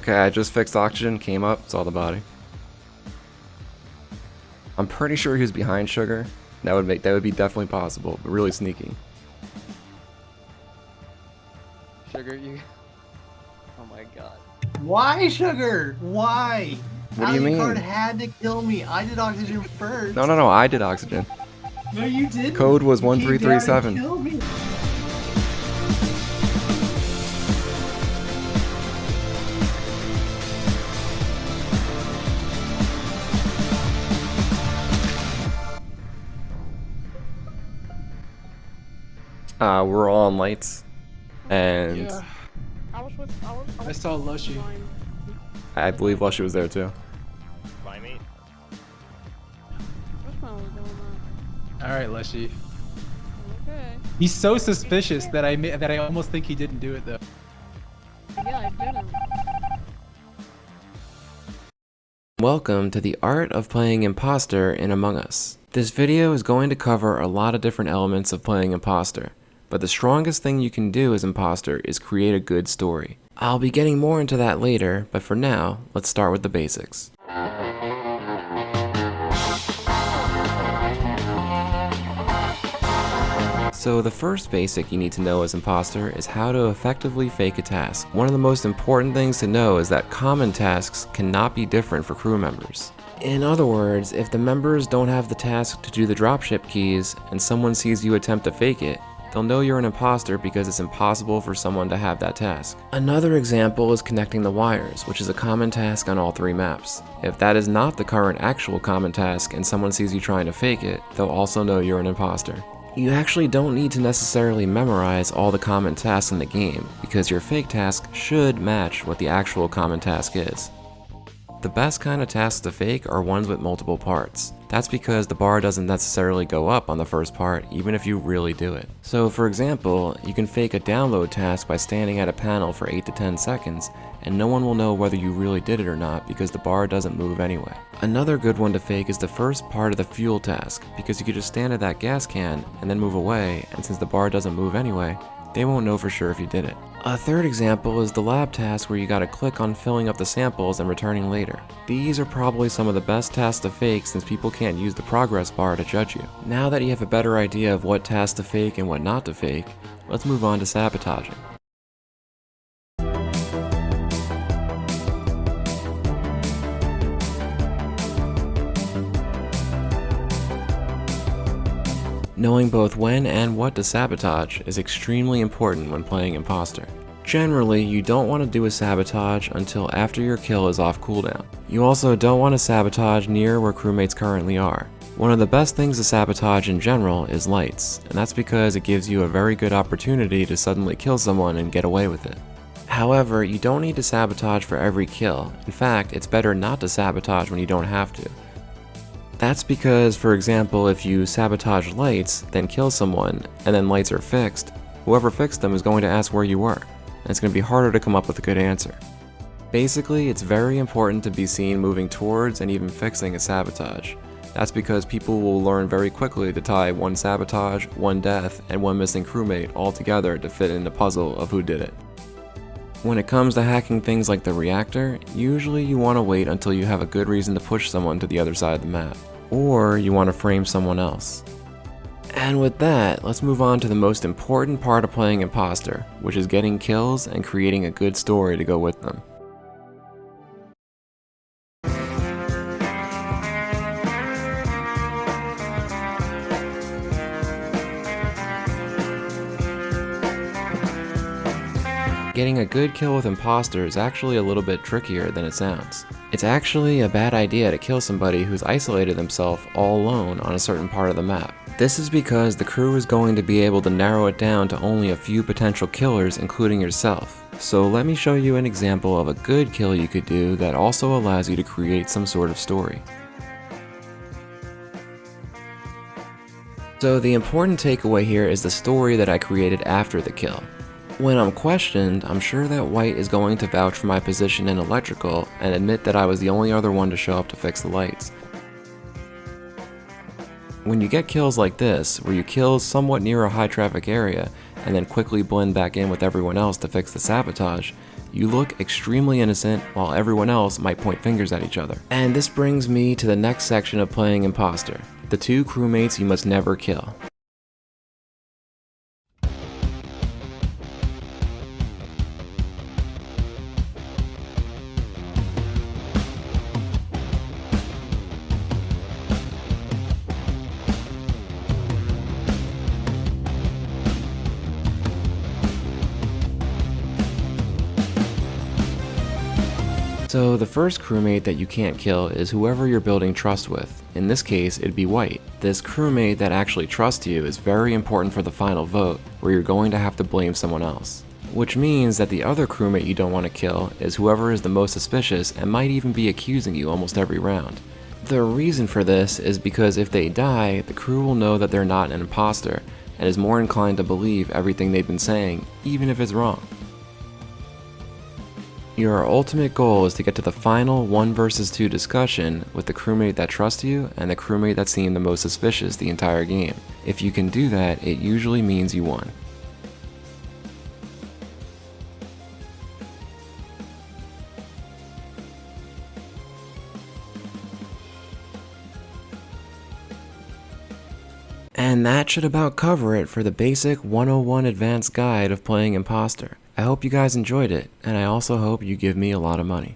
Okay, I just fixed oxygen, came up, saw the body. I'm pretty sure he was behind Sugar. That would be definitely possible, but really sneaky. Sugar, you. Oh my god. Why, Sugar? Why? What do you mean? Alucard had to kill me. I did oxygen first. No, I did oxygen. No, you didn't. Code was You came down to 1337. kill me. We're all on lights, and Yeah. I saw Lushy. I believe Lushy was there too. By me. Alright, Lushy. Okay. He's so suspicious that I almost think he didn't do it though. Yeah, I didn't. Welcome to the art of playing Imposter in Among Us. This video is going to cover a lot of different elements of playing Imposter, but the strongest thing you can do as Imposter is create a good story. I'll be getting more into that later, but for now, let's start with the basics. So the first basic you need to know as Imposter is how to effectively fake a task. One of the most important things to know is that common tasks cannot be different for crew members. In other words, if the members don't have the task to do the dropship keys and someone sees you attempt to fake it, they'll know you're an imposter because it's impossible for someone to have that task. Another example is connecting the wires, which is a common task on all three maps. If that is not the current actual common task and someone sees you trying to fake it, they'll also know you're an imposter. You actually don't need to necessarily memorize all the common tasks in the game, because your fake task should match what the actual common task is. The best kind of tasks to fake are ones with multiple parts. That's because the bar doesn't necessarily go up on the first part, even if you really do it. So for example, you can fake a download task by standing at a panel for 8 to 10 seconds, and no one will know whether you really did it or not because the bar doesn't move anyway. Another good one to fake is the first part of the fuel task, because you could just stand at that gas can and then move away, and since the bar doesn't move anyway, they won't know for sure if you did it. A third example is the lab task where you gotta click on filling up the samples and returning later. These are probably some of the best tasks to fake since people can't use the progress bar to judge you. Now that you have a better idea of what tasks to fake and what not to fake, let's move on to sabotaging. Knowing both when and what to sabotage is extremely important when playing Imposter. Generally, you don't want to do a sabotage until after your kill is off cooldown. You also don't want to sabotage near where crewmates currently are. One of the best things to sabotage in general is lights, and that's because it gives you a very good opportunity to suddenly kill someone and get away with it. However, you don't need to sabotage for every kill. In fact, it's better not to sabotage when you don't have to. That's because, for example, if you sabotage lights, then kill someone, and then lights are fixed, whoever fixed them is going to ask where you were, and it's going to be harder to come up with a good answer. Basically, it's very important to be seen moving towards and even fixing a sabotage. That's because people will learn very quickly to tie one sabotage, one death, and one missing crewmate all together to fit in the puzzle of who did it. When it comes to hacking things like the reactor, usually you want to wait until you have a good reason to push someone to the other side of the map. Or you want to frame someone else. And with that, let's move on to the most important part of playing Imposter, which is getting kills and creating a good story to go with them. Getting a good kill with Imposter is actually a little bit trickier than it sounds. It's actually a bad idea to kill somebody who's isolated themselves all alone on a certain part of the map. This is because the crew is going to be able to narrow it down to only a few potential killers, including yourself. So let me show you an example of a good kill you could do that also allows you to create some sort of story. So the important takeaway here is the story that I created after the kill. When I'm questioned, I'm sure that White is going to vouch for my position in electrical and admit that I was the only other one to show up to fix the lights. When you get kills like this, where you kill somewhat near a high traffic area and then quickly blend back in with everyone else to fix the sabotage, You look extremely innocent while everyone else might point fingers at each other. And this brings me to the next section of playing Imposter, the 2 crewmates you must never kill. So the first crewmate that you can't kill is whoever you're building trust with. In this case, it'd be White. This crewmate that actually trusts you is very important for the final vote, where you're going to have to blame someone else. Which means that the other crewmate you don't want to kill is whoever is the most suspicious and might even be accusing you almost every round. The reason for this is because if they die, the crew will know that they're not an imposter, and is more inclined to believe everything they've been saying, even if it's wrong. Your ultimate goal is to get to the final 1 versus 2 discussion with the crewmate that trusts you and the crewmate that seemed the most suspicious the entire game. If you can do that, it usually means you won. And that should about cover it for the basic 101 advanced guide of playing Imposter. I hope you guys enjoyed it, and I also hope you give me a lot of money.